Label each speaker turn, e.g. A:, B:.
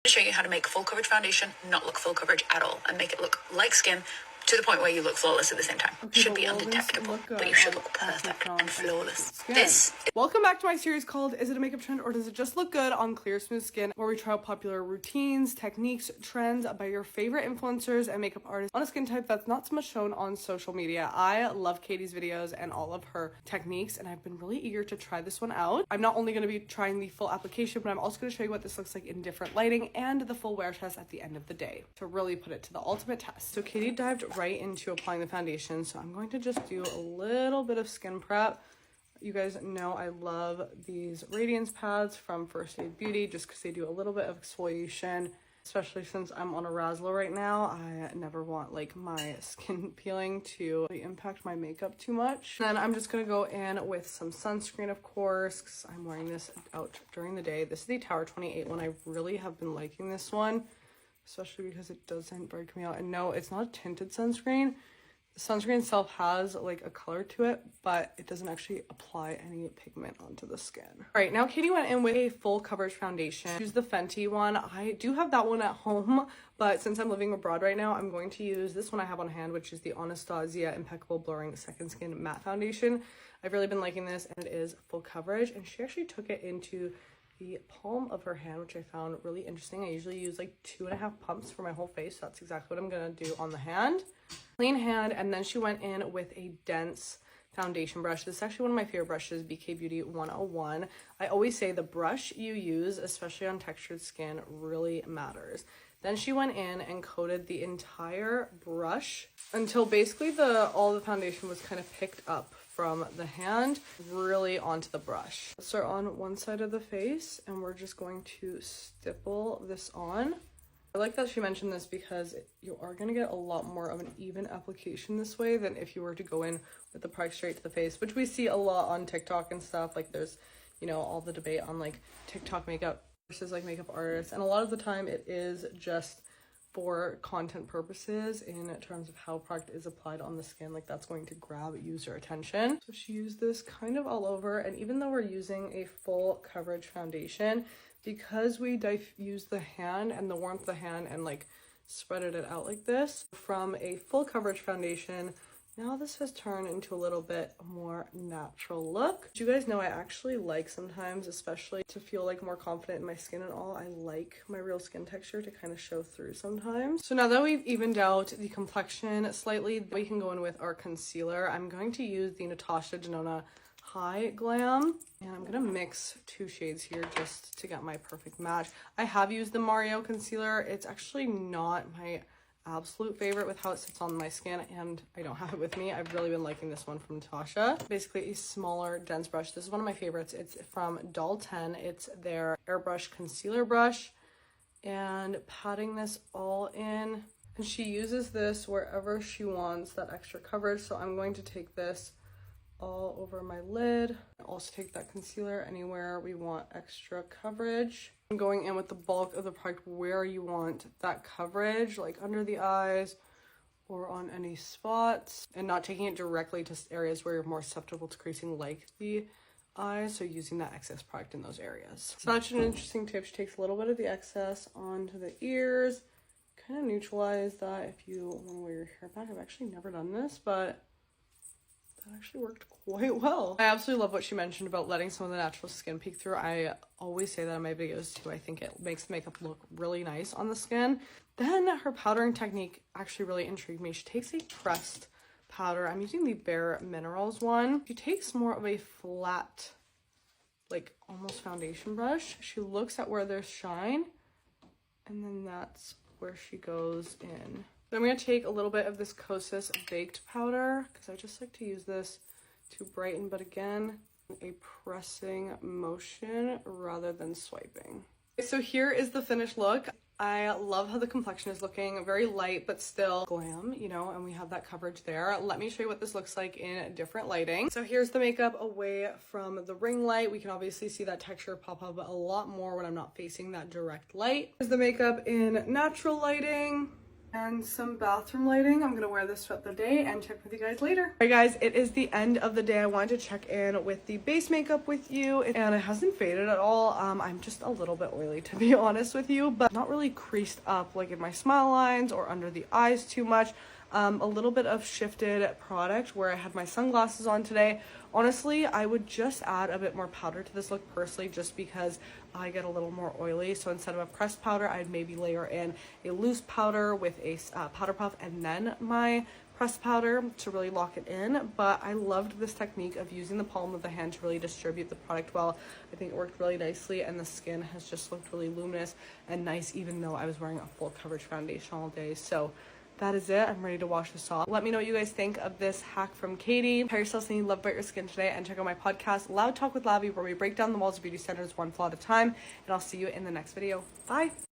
A: To show you how to make full coverage foundation not look full coverage at all and make it look like skin to the point where you look flawless at the same time. Okay, should be undetectable, but you should look perfect and flawless.
B: Welcome back to my series called Is It a Makeup Trend or Does It Just Look Good on Clear Smooth Skin, where we try out popular routines, techniques, trends by your favorite influencers and makeup artists on a skin type that's not so much shown on social media. I love Katie's videos and all of her techniques, and I've been really eager to try this one out. I'm not only going to be trying the full application, but I'm also going to show you what this looks like in different lighting and the full wear test at the end of the day to really put it to the ultimate test. So Katie dived right into applying the foundation, so I'm going to just do a little bit of skin prep. You guys know I love these radiance pads from First Aid Beauty just because they do a little bit of exfoliation, especially since I'm on a razzler right now. I never want like my skin peeling to really impact my makeup too much. Then I'm just gonna go in with some sunscreen, of course, because I'm wearing this out during the day. This is the Tower 28 one. I really have been liking this one, especially because it doesn't break me out. And no, it's not a tinted sunscreen. The sunscreen itself has like a color to it, but it doesn't actually apply any pigment onto the skin. All right, now Katie went in with a full coverage foundation. Use the Fenty one. I do have that one at home, but since I'm living abroad right now, I'm going to use this one I have on hand, which is the Anastasia Impeccable Blurring Second Skin Matte Foundation. I've really been liking this, and it is full coverage, and she actually took it into the palm of her hand, which I found really interesting. I usually use like 2.5 pumps for my whole face. So that's exactly what I'm gonna do on the hand. Clean hand, and then she went in with a dense foundation brush. This is actually one of my favorite brushes, BK Beauty 101. I always say the brush you use, especially on textured skin, really matters. Then she went in and coated the entire brush until basically all the foundation was kind of picked up from the hand really onto the brush. Let's start on one side of the face, and we're just going to stipple this on. I like that she mentioned this because you are going to get a lot more of an even application this way than if you were to go in with the product straight to the face, which we see a lot on TikTok and stuff. Like there's, you know, all the debate on like TikTok makeup versus like makeup artists, and a lot of the time it is just for content purposes in terms of how product is applied on the skin. Like that's going to grab user attention. So she used this kind of all over, and even though we're using a full coverage foundation, because we diffuse the hand and the warmth of the hand and like spreaded it out like this from a full coverage foundation, now this has turned into a little bit more natural look. But you guys know I actually like sometimes, especially to feel like more confident in my skin and all, I like my real skin texture to kind of show through sometimes. So now that we've evened out the complexion slightly, we can go in with our concealer. I'm going to use the Natasha Denona High Glam, and I'm gonna mix 2 shades here just to get my perfect match. I have used the Mario concealer. It's actually not my absolute favorite with how it sits on my skin, and I don't have it with me. I've really been liking this one from Natasha. Basically a smaller dense brush. This is one of my favorites. It's from Doll 10. It's their airbrush concealer brush, and patting this all in, and she uses this wherever she wants that extra coverage. So I'm going to take this all over my lid. Also take that concealer anywhere we want extra coverage. I'm going in with the bulk of the product where you want that coverage, like under the eyes or on any spots, and not taking it directly to areas where you're more susceptible to creasing, like the eyes, so using that excess product in those areas. Such an interesting tip. She takes a little bit of the excess onto the ears, kind of neutralize that if you want to wear your hair back. I've actually never done this, but that actually worked quite well. I absolutely love what she mentioned about letting some of the natural skin peek through. I always say that in my videos too. I think it makes the makeup look really nice on the skin. Then her powdering technique actually really intrigued me. She takes a pressed powder. I'm using the Bare Minerals one. She takes more of a flat, like almost foundation brush. She looks at where there's shine, and then that's where she goes in. So I'm going to take a little bit of this Kosas baked powder because I just like to use this to brighten, but again, a pressing motion rather than swiping. So here is the finished look. I love how the complexion is looking, very light but still glam, you know, and we have that coverage there. Let me show you what this looks like in different lighting. So here's the makeup away from the ring light. We can obviously see that texture pop up a lot more when I'm not facing that direct light. Here's the makeup in natural lighting. and some bathroom lighting. I'm gonna wear this throughout the day and check with you guys later. Alright guys, it is the end of the day. I wanted to check in with the base makeup with you, and it hasn't faded at all. I'm just a little bit oily, to be honest with you, but not really creased up like in my smile lines or under the eyes too much. A little bit of shifted product where I had my sunglasses on today. Honestly, I would just add a bit more powder to this look personally, just because I get a little more oily. So instead of a pressed powder, I'd maybe layer in a loose powder with a powder puff and then my pressed powder to really lock it in. But I loved this technique of using the palm of the hand to really distribute the product well. I think it worked really nicely, and the skin has just looked really luminous and nice, even though I was wearing a full coverage foundation all day. So that is it. I'm ready to wash this off. Let me know what you guys think of this hack from Katie. Prepare yourselves to love about your skin today, and check out my podcast, Loud Talk with Lavi, where we break down the walls of beauty standards one flaw at a time. And I'll see you in the next video. Bye.